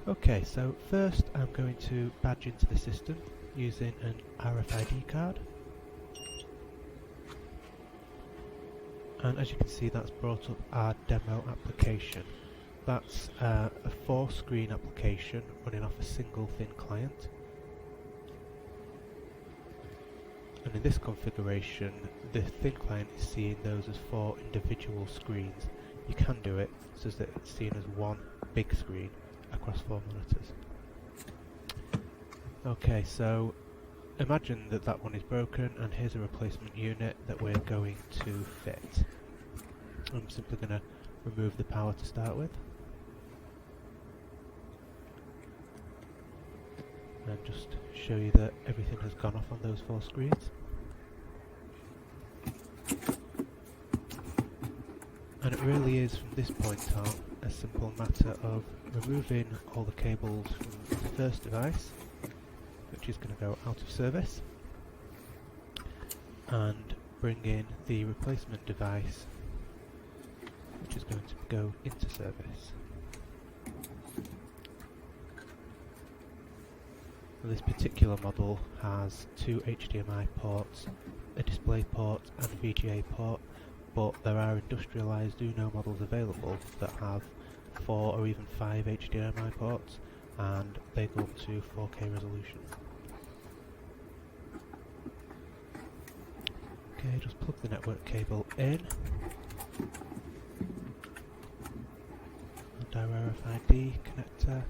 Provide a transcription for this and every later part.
Okay, so first I'm going to badge into the system using an RFID card. And as you can see, that's brought up our demo application. That's a 4-screen application running off a single thin client. And in this configuration, the thin client is seeing those as 4 individual screens. You can do it so that it's seen as one big screen across 4 monitors. Okay, so imagine that that one is broken, and here's a replacement unit that we're going to fit. I'm simply going to remove the power to start with, and just show you that everything has gone off on those 4 screens. And it really is, from this point on, a simple matter of removing all the cables from the first device, which is going to go out of service, and bring in the replacement device, which is going to go into service. This particular model has 2 HDMI ports, a display port and a VGA port, but there are industrialised Uno models available that have 4 or even 5 HDMI ports, and they go up to 4K resolution. Okay, just plug the network cable in, and our RFID connector.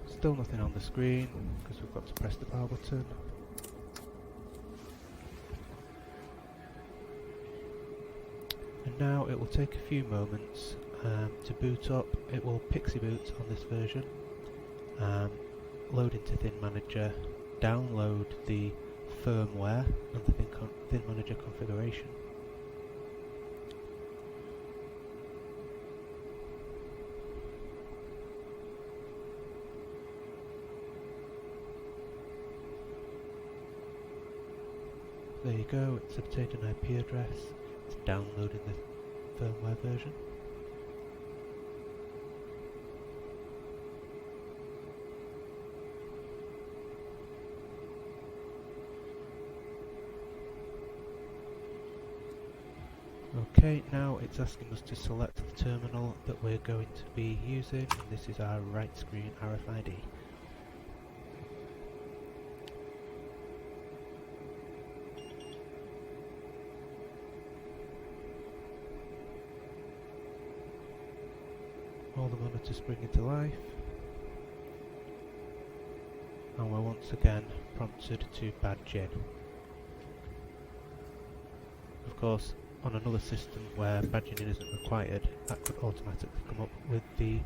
Still nothing on the screen because we've got to press the power button. And now it will take a few moments to boot up. It will pixie boot on this version, load into Thin Manager, download the firmware and the Thin Manager configuration. There you go, it's obtained an IP address, it's downloading the firmware version. Okay, now it's asking us to select the terminal that we're going to be using, and this is our right screen RFID. All the monitors spring into life, and we're once again prompted to badge in. Of course, on another system where badging in isn't required, that could automatically come up with the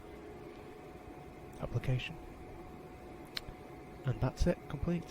application. And that's it, complete.